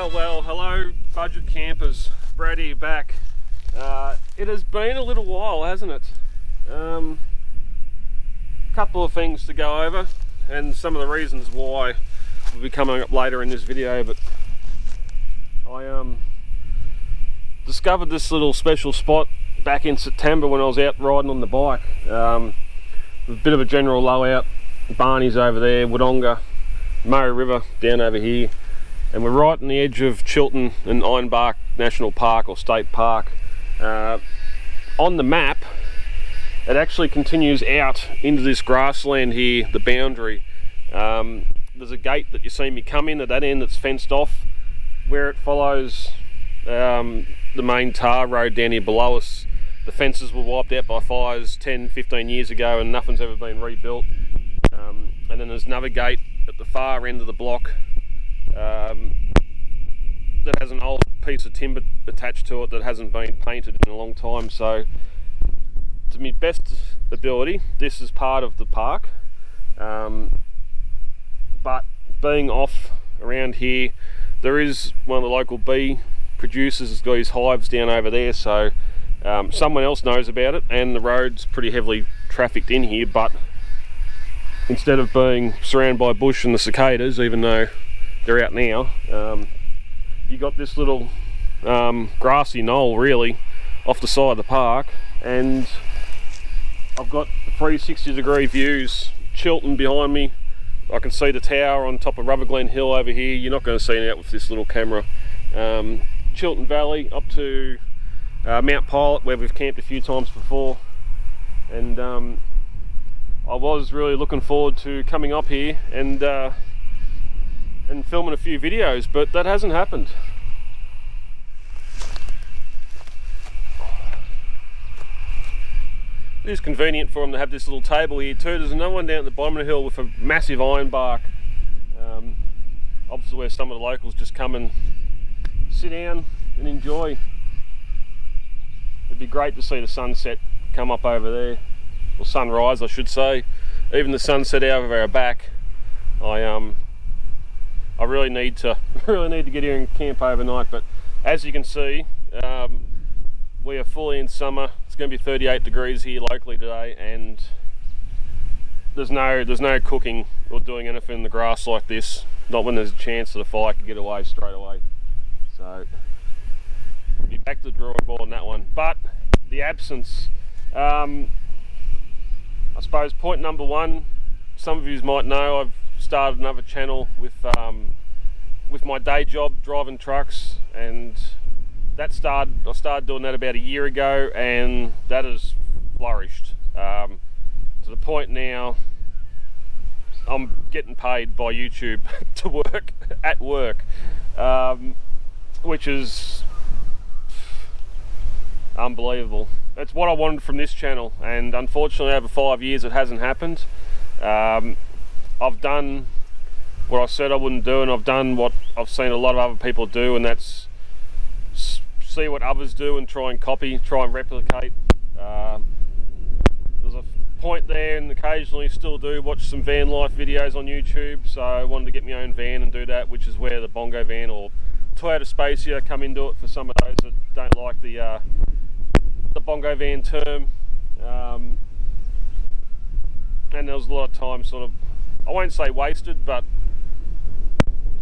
Well, hello budget campers, Brad here back. It has been a little while, hasn't it? Couple of things to go over and some of the reasons why will be coming up later in this video, but I discovered this little special spot back in September when I was out riding on the bike. A bit of a general blowout, Barney's over there, Wodonga, Murray River down over here, and we're right on the edge of Chiltern and Ironbark National Park or State Park. On the map it actually continues out into this grassland here, the boundary. There's a gate that you see me come in at that end that's fenced off. Where it follows the main tar road down here below us, the fences were wiped out by fires 10-15 years ago and nothing's ever been rebuilt. And then there's another gate at the far end of the block that has an old piece of timber attached to it that hasn't been painted in a long time. So to my best ability, this is part of the park, but being off around here, there is one of the local bee producers has got his hives down over there, so someone else knows about it, and the road's pretty heavily trafficked in here. But instead of being surrounded by bush and the cicadas, even though they're out now, you got this little grassy knoll really off the side of the park, and I've got 360-degree views. Chiltern behind me, I can see the tower on top of Rubber Glen Hill over here. You're not going to see it out with this little camera. Chiltern Valley up to Mount Pilot, where we've camped a few times before, and I was really looking forward to coming up here and filming a few videos, but that hasn't happened. It is convenient for them to have this little table here too. There's another one down at the bottom of the hill with a massive ironbark. Obviously where some of the locals just come and sit down and enjoy. It'd be great to see the sunset come up over there, or sunrise I should say. Even the sunset out of our back. I really need to get here and camp overnight, but as you can see, we are fully in summer. It's going to be 38 degrees here locally today, and there's no cooking or doing anything in the grass like this. Not when there's a chance that a fire could get away straight away. So be back to the drawing board on that one. But the absence, I suppose point number one, some of you might know I've started another channel with my day job driving trucks, and I started doing that about a year ago, and that has flourished to the point now I'm getting paid by YouTube to work at work, which is unbelievable. It's what I wanted from this channel, and unfortunately over 5 years it hasn't happened. I've done what I said I wouldn't do, and I've done what I've seen a lot of other people do, and that's see what others do and try and copy, try and replicate. There's a point there, and occasionally still do watch some van life videos on YouTube, so I wanted to get my own van and do that, which is where the Bongo van or Toyota Spacia come into it for some of those that don't like the Bongo van term. And there was a lot of time sort of, I won't say wasted, but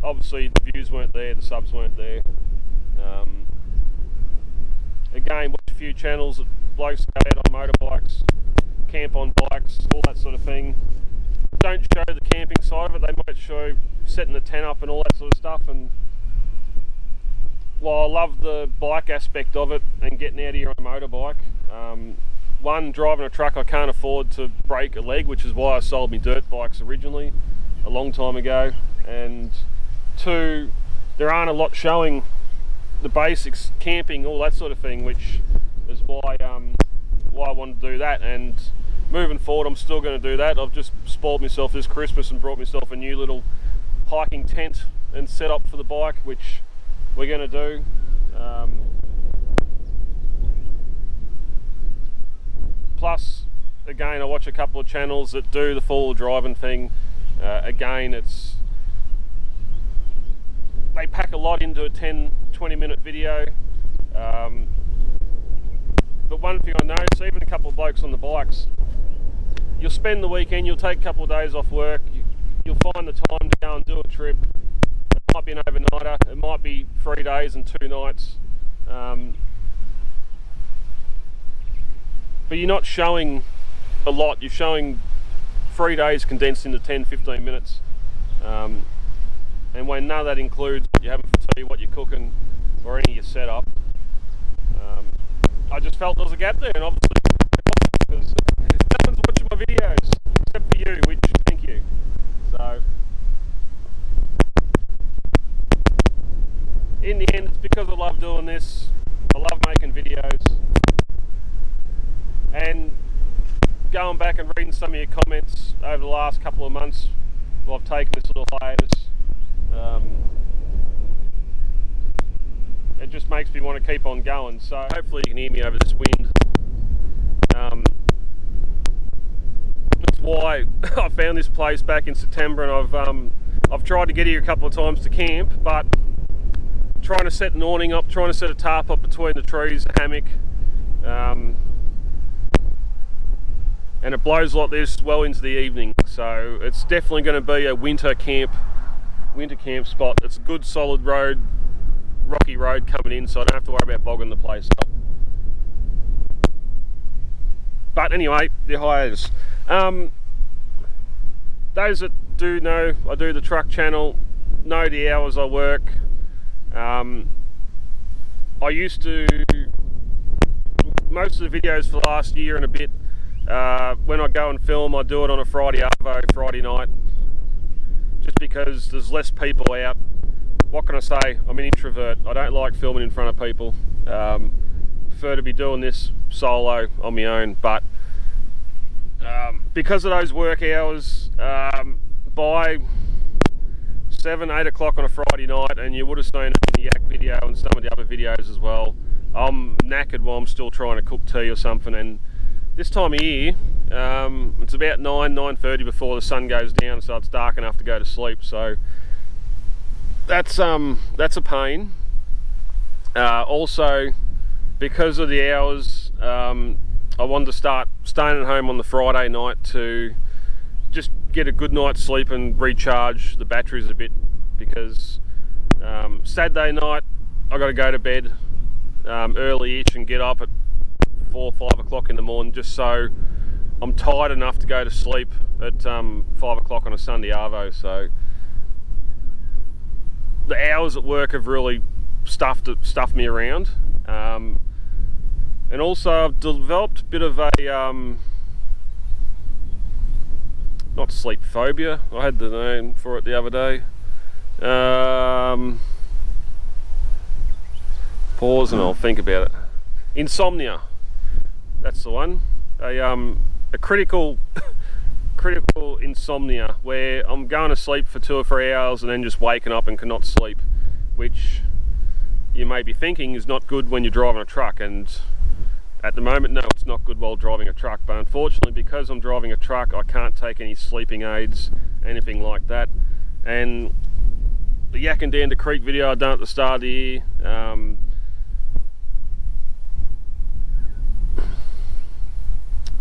obviously the views weren't there, the subs weren't there. Again, watch a few channels that blokes go out on motorbikes, camp on bikes, all that sort of thing. Don't show the camping side of it. They might show setting the tent up and all that sort of stuff, and while I love the bike aspect of it and getting out of here on a motorbike, one, driving a truck I can't afford to break a leg, which is why I sold me dirt bikes originally a long time ago, and two, there aren't a lot showing the basics, camping, all that sort of thing, which is why I wanted to do that. And moving forward I'm still going to do that. I've just spoiled myself this Christmas and brought myself a new little hiking tent and set up for the bike, which we're going to do. Plus, again, I watch a couple of channels that do the four-wheel driving thing. Again, they pack a lot into a 10-20 minute video. But one thing I noticed, even a couple of blokes on the bikes, you'll spend the weekend, you'll take a couple of days off work, you'll find the time to go and do a trip. It might be an overnighter, it might be 3 days and 2 nights. But you're not showing a lot, you're showing 3 days condensed into 10-15 minutes. And when none of that includes what you're having for tea, what you're cooking, or any of your setup, I just felt there was a gap there, and obviously because no one's watching my videos except for you, which thank you. So in the end, it's because I love doing this. I love making videos, and going back and reading some of your comments over the last couple of months while I've taken this little hiatus, it just makes me want to keep on going. So hopefully you can hear me over this wind. That's why I found this place back in September, and I've tried to get here a couple of times to camp, but trying to set an awning up, trying to set a tarp up between the trees, a hammock, and it blows like this well into the evening. So it's definitely going to be a winter camp spot. It's a good solid road, rocky road coming in, so I don't have to worry about bogging the place up. But anyway, the hiatus. Those that do know I do the truck channel know the hours I work. I used to, most of the videos for the last year and a bit, when I go and film, I do it on a Friday night, just because there's less people out. What can I say? I'm an introvert. I don't like filming in front of people. Prefer to be doing this solo on my own, but because of those work hours, by 7-8 o'clock on a Friday night, and you would have seen it in the yak video and some of the other videos as well, I'm knackered while I'm still trying to cook tea or something. And this time of year, it's about 9:30 before the sun goes down, so it's dark enough to go to sleep. So that's a pain. Also, because of the hours, I wanted to start staying at home on the Friday night to just get a good night's sleep and recharge the batteries a bit, because Saturday night I got to go to bed early-ish and get up at 4 or 5 o'clock in the morning, just so I'm tired enough to go to sleep at 5 o'clock on a Sunday arvo. So the hours at work have really stuffed me around, and also I've developed a bit of a not sleep phobia, I had the name for it the other day. Pause and I'll think about it. Insomnia, that's the one. A critical insomnia, where I'm going to sleep for 2 or 3 hours and then just waking up and cannot sleep, which you may be thinking is not good when you're driving a truck. And at the moment, no, it's not good while driving a truck, but unfortunately, because I'm driving a truck, I can't take any sleeping aids, anything like that. And the Yak and Dander Creek video I done at the start of the year,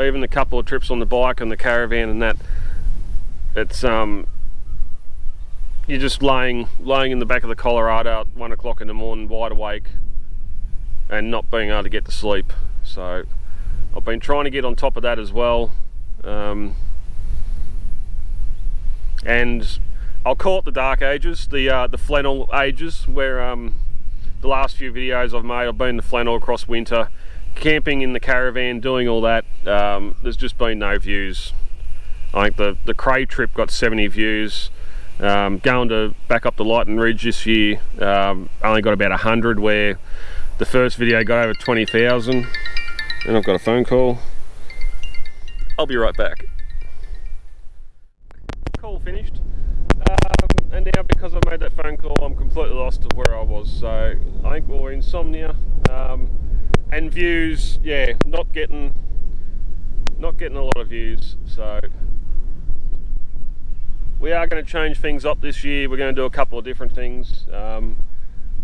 even a couple of trips on the bike and the caravan and that, it's you're just laying in the back of the Colorado at 1 o'clock in the morning, wide awake, and not being able to get to sleep. So I've been trying to get on top of that as well, and I'll call it the dark ages, the flannel ages, where the last few videos I've made, I've been in the flannel across winter, camping in the caravan, doing all that. There's just been no views. I think the Cray trip got 70 views. Going to back up the Lighton Ridge this year, only got about 100, where the first video got over 20,000. And I've got a phone call. I'll be right back. Call finished. And now, because I made that phone call, I'm completely lost of where I was. So I think we're insomnia. And views, yeah, not getting a lot of views. So we are going to change things up this year. We're going to do a couple of different things.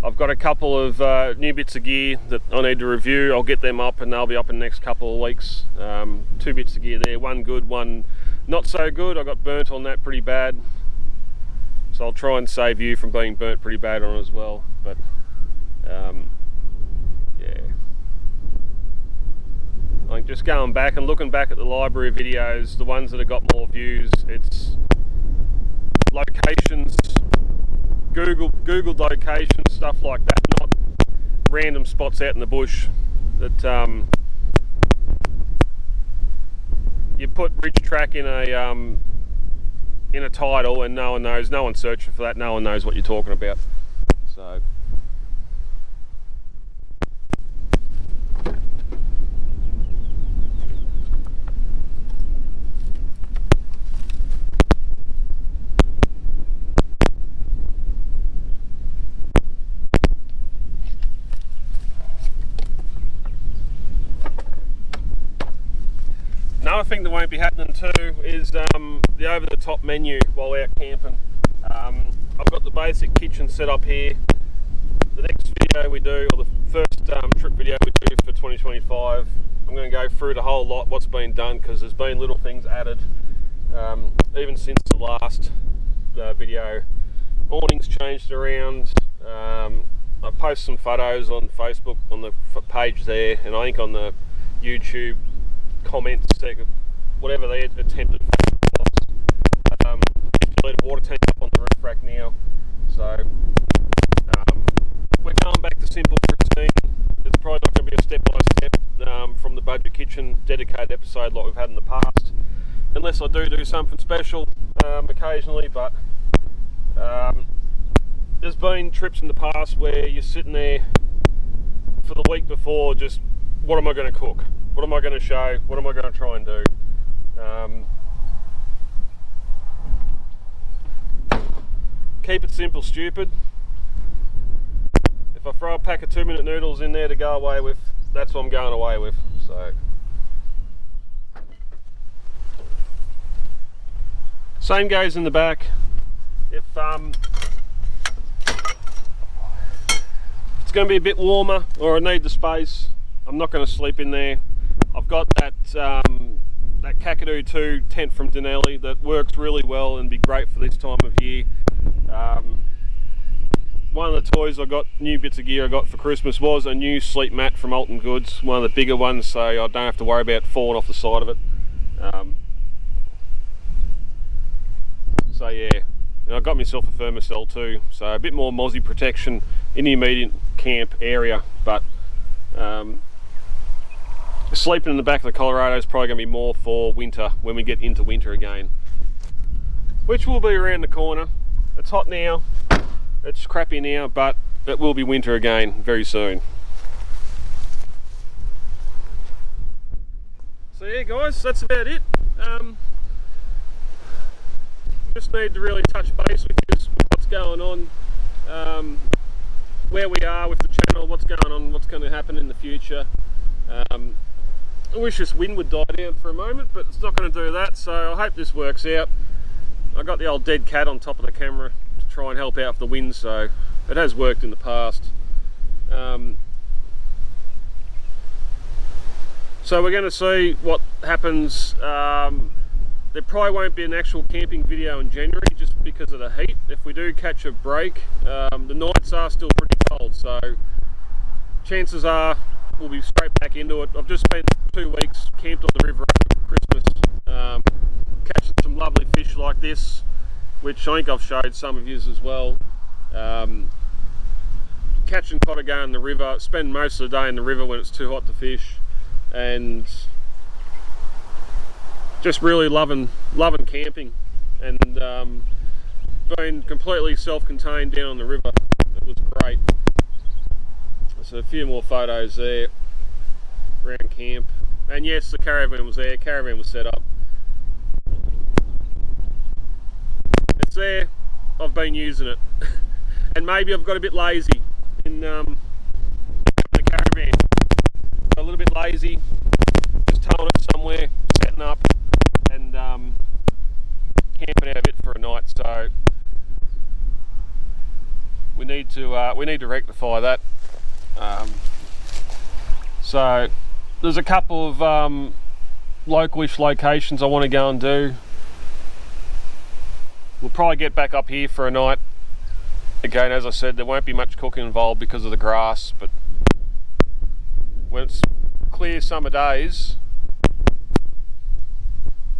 I've got a couple of new bits of gear that I need to review. I'll get them up and they'll be up in the next couple of weeks. 2 bits of gear there, one good, one not so good. I got burnt on that pretty bad, so I'll try and save you from being burnt pretty bad on it as well. But yeah, like just going back and looking back at the library of videos, the ones that have got more views, it's locations, Google locations, stuff like that, not random spots out in the bush that you put ridge track in a title and no one knows, no one's searching for that, no one knows what you're talking about. So another thing that won't be happening too is the over-the-top menu while out camping. I've got the basic kitchen set up here. The next video we do, or the first trip video we do for 2025, I'm going to go through the whole lot, what's been done, because there's been little things added even since the last video. Awnings changed around. I post some photos on Facebook on the page there, and I think on the YouTube comments, whatever they attempted was. Lead a water tank up on the roof rack now, so we're going back to simple routine. It's probably not going to be a step by step from the budget kitchen dedicated episode like we've had in the past, unless I do something special occasionally. But there's been trips in the past where you're sitting there for the week before, just what am I going to cook? What am I going to show? What am I going to try and do? Keep it simple, stupid. If I throw a pack of 2-minute noodles in there to go away with, that's what I'm going away with. So, same goes in the back. If it's going to be a bit warmer or I need the space, I'm not going to sleep in there. I've got that that Kakadu 2 tent from Denali that works really well and be great for this time of year. One of the toys I got, new bits of gear I got for Christmas, was a new sleep mat from Alton Goods, one of the bigger ones, so I don't have to worry about falling off the side of it. So yeah, and I got myself a thermocell too, so a bit more mozzie protection in the immediate camp area. But sleeping in the back of the Colorado is probably going to be more for winter, when we get into winter again, which will be around the corner. It's hot now, it's crappy now, but it will be winter again very soon. So yeah guys, that's about it. Just need to really touch base with you with what's going on, where we are with the channel, what's going on, what's going to happen in the future. I wish this wind would die down for a moment, but it's not going to do that, so I hope this works out. I got the old dead cat on top of the camera to try and help out with the wind, so it has worked in the past. So we're going to see what happens. There probably won't be an actual camping video in January just because of the heat. If we do catch a break, the nights are still pretty cold, so chances are we'll be straight back into it. I've just spent 2 weeks camped on the river over Christmas, catching some lovely fish like this, which I think I've showed some of you as well. Catching cottaga in the river, spend most of the day in the river when it's too hot to fish, and just really loving camping, and being completely self-contained down on the river. It was great. So a few more photos there around camp, and yes, the caravan was there. Caravan was set up. It's there. I've been using it, and maybe I've got a bit lazy in the caravan. Got a little bit lazy, just towing it somewhere, setting up, and camping out of it for a night. to rectify that. So there's a couple of localish locations I want to go and do. We'll probably get back up here for a night. Again, as I said, there won't be much cooking involved because of the grass, but when it's clear summer days,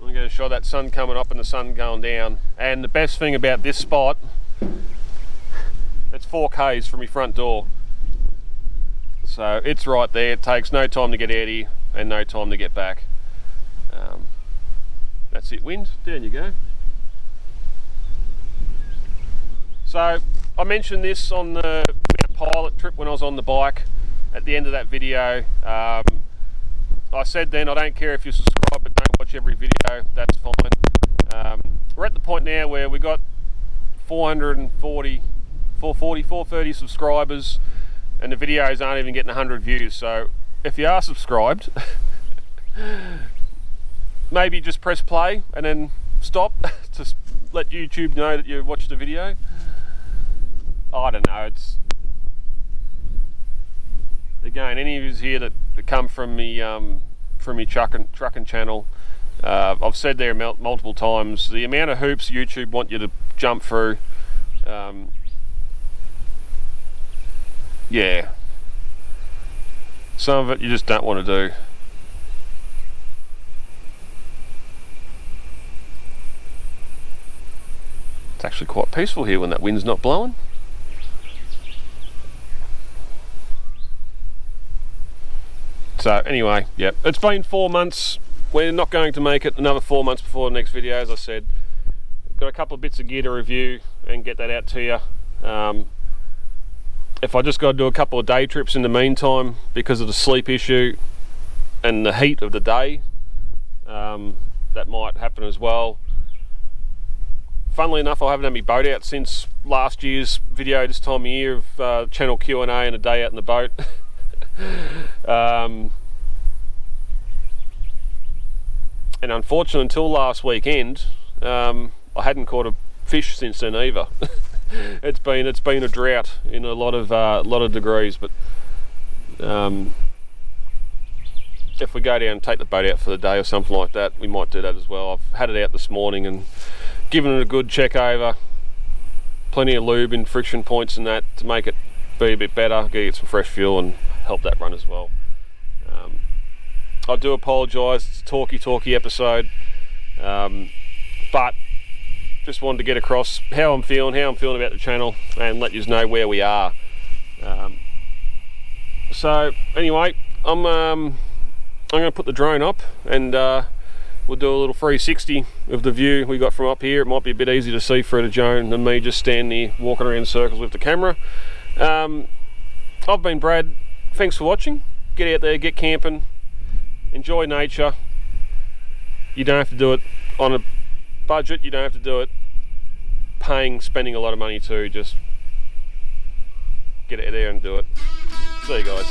I'm going to show that sun coming up and the sun going down. And the best thing about this spot, it's 4Ks from my front door. So it's right there. It takes no time to get out here and no time to get back. That's it, wind. Down you go. So I mentioned this on the pilot trip when I was on the bike at the end of that video. I said then, I don't care if you subscribe but don't watch every video, that's fine. We're at the point now where we got 430 subscribers and the videos aren't even getting 100 views. So if you are subscribed, maybe just press play and then stop to let YouTube know that you watched the video. I don't know, it's again, any of you here that come from me trucking channel, I've said there multiple times, the amount of hoops YouTube want you to jump through, yeah, some of it you just don't want to do. It's actually quite peaceful here when that wind's not blowing. So anyway, yeah, it's been 4 months. We're not going to make it another 4 months before the next video, as I said. Got a couple of bits of gear to review and get that out to you. If I just got to do a couple of day trips in the meantime because of the sleep issue and the heat of the day, that might happen as well. Funnily enough, I haven't had my boat out since last year's video this time of year of channel Q&A and a day out in the boat. And unfortunately, until last weekend, I hadn't caught a fish since then either. It's been a drought in a lot of degrees, but if we go down and take the boat out for the day or something like that, we might do that as well. I've had it out this morning and given it a good check over, plenty of lube and friction points and that to make it be a bit better, get some fresh fuel and help that run as well. I do apologise, it's a talkie episode, but just wanted to get across how I'm feeling about the channel and let you know where we are. So anyway, I'm going to put the drone up and we'll do a little 360 of the view we got from up here. It might be a bit easy to see through the drone than me just standing here walking around in circles with the camera. I've been Brad. Thanks for watching. Get out there, get camping, enjoy nature. You don't have to do it on a budget, you don't have to do it spending a lot of money too. Just get out there and do it. See you guys.